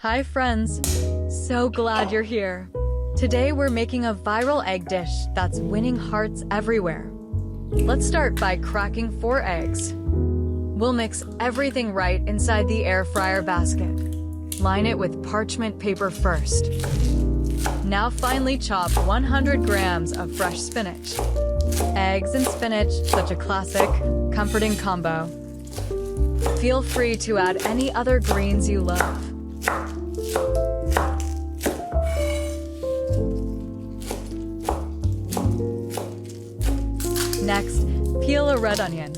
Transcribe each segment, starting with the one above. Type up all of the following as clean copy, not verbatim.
Hi friends! So glad you're here. Today we're making a viral egg dish that's winning hearts everywhere. Let's start by cracking 4 eggs. We'll mix everything right inside the air fryer basket. Line it with parchment paper first. Now finely chop 100 grams of fresh spinach. Eggs and spinach, such a classic, comforting combo. Feel free to add any other greens you love. Next, peel a red onion.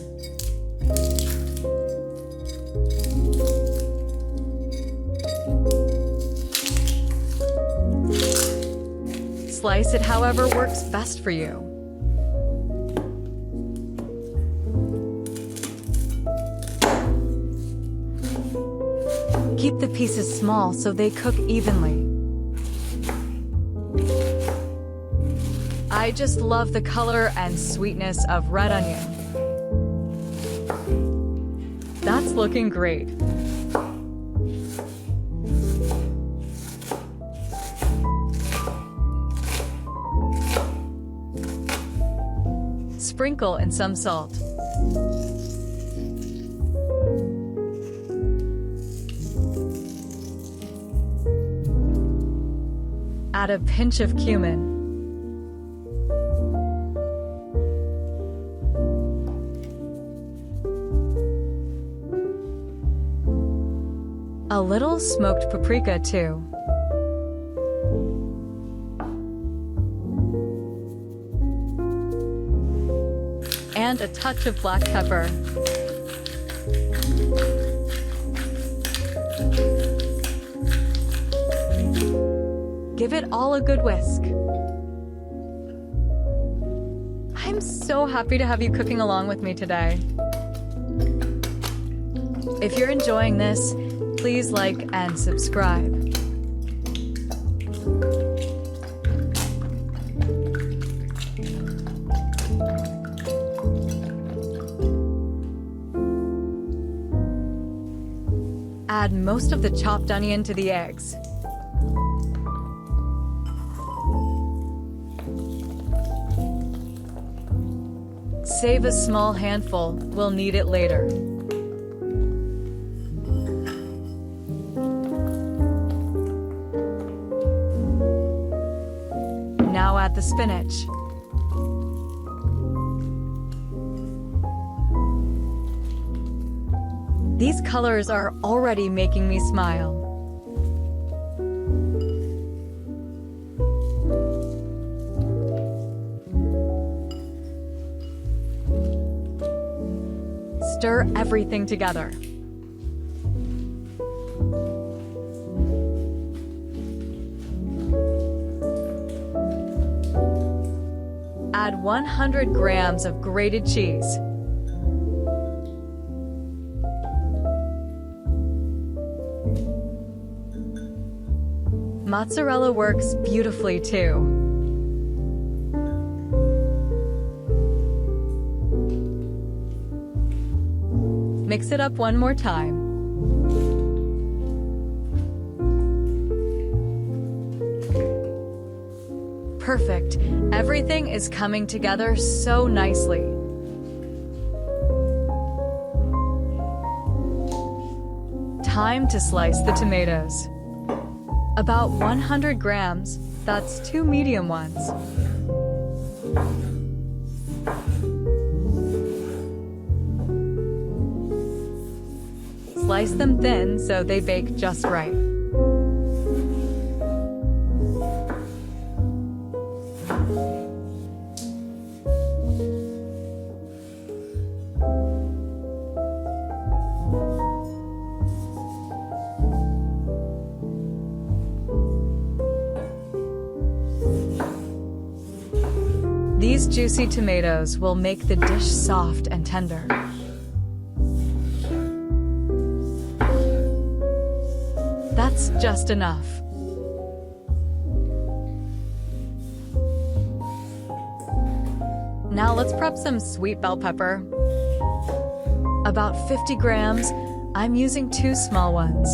Slice it however works best for you. Keep the pieces small so they cook evenly. I just love the color and sweetness of red onion. That's looking great. Sprinkle in some salt. Add a pinch of cumin. A little smoked paprika too. And a touch of black pepper. Give it all a good whisk. I'm so happy to have you cooking along with me today. If you're enjoying this, please like and subscribe. Add most of the chopped onion to the eggs. Save a small handful, we'll need it later. Now add the spinach. These colors are already making me smile. Stir everything together. Add 100 grams of grated cheese. Mozzarella works beautifully too. Mix it up one more time. Perfect. Everything is coming together so nicely. Time to slice the tomatoes. About 100 grams, that's 2 medium ones. Slice them thin so they bake just right. These juicy tomatoes will make the dish soft and tender. That's just enough. Now let's prep some sweet bell pepper. About 50 grams, I'm using 2 small ones.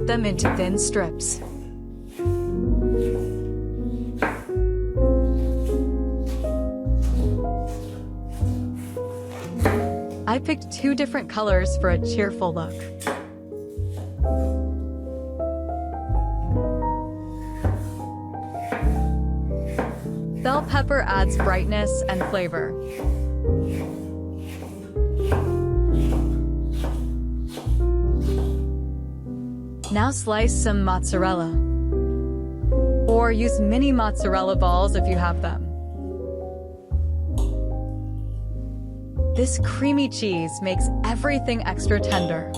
them into thin strips. I picked 2 different colors for a cheerful look. Bell pepper adds brightness and flavor. Now slice some mozzarella. Or use mini mozzarella balls if you have them. This creamy cheese makes everything extra tender.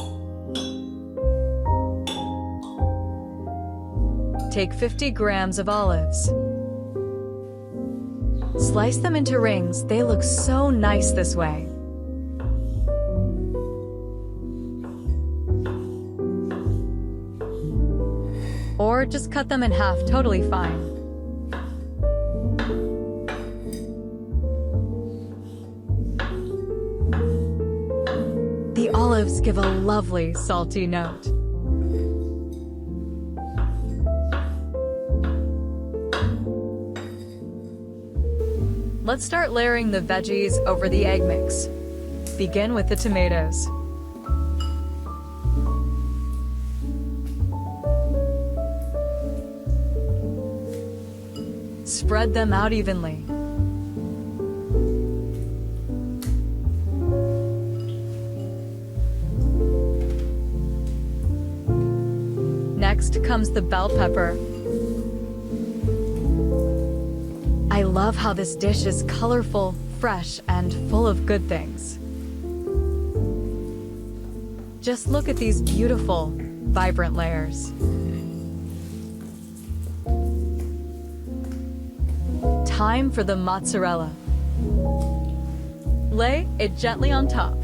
Take 50 grams of olives. Slice them into rings. They look so nice this way. Or just cut them in half, totally fine. The olives give a lovely salty note. Let's start layering the veggies over the egg mix. Begin with the tomatoes. Spread them out evenly. Next comes the bell pepper. I love how this dish is colorful, fresh, and full of good things. Just look at these beautiful, vibrant layers. Time for the mozzarella. Lay it gently on top.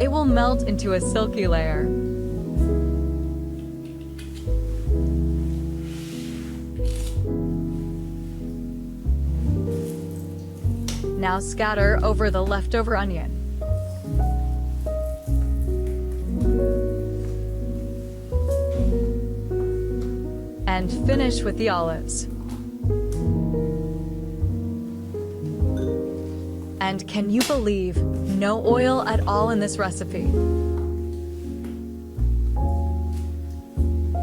It will melt into a silky layer. Now scatter over the leftover onion. And finish with the olives. And can you believe no oil at all in this recipe?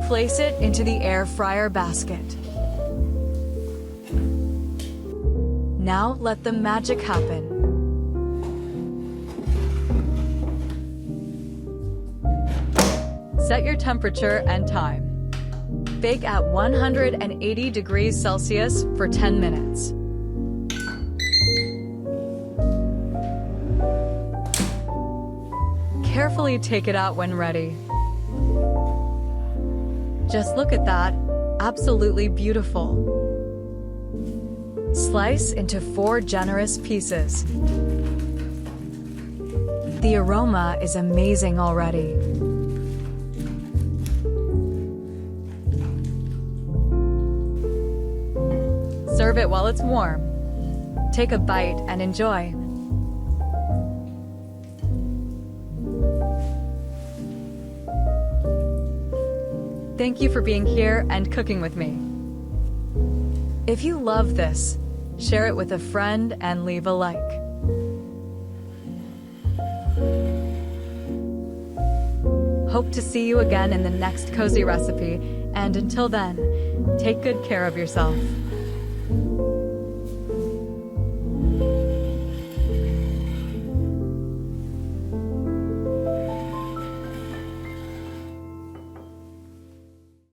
Place it into the air fryer basket. Now let the magic happen. Set your temperature and time. Bake at 180 degrees Celsius for 10 minutes. Carefully take it out when ready. Just look at that, absolutely beautiful. Slice into 4 generous pieces. The aroma is amazing already. Serve it while it's warm. Take a bite and enjoy. Thank you for being here and cooking with me. If you love this, share it with a friend and leave a like. Hope to see you again in the next cozy recipe, and until then, take good care of yourself.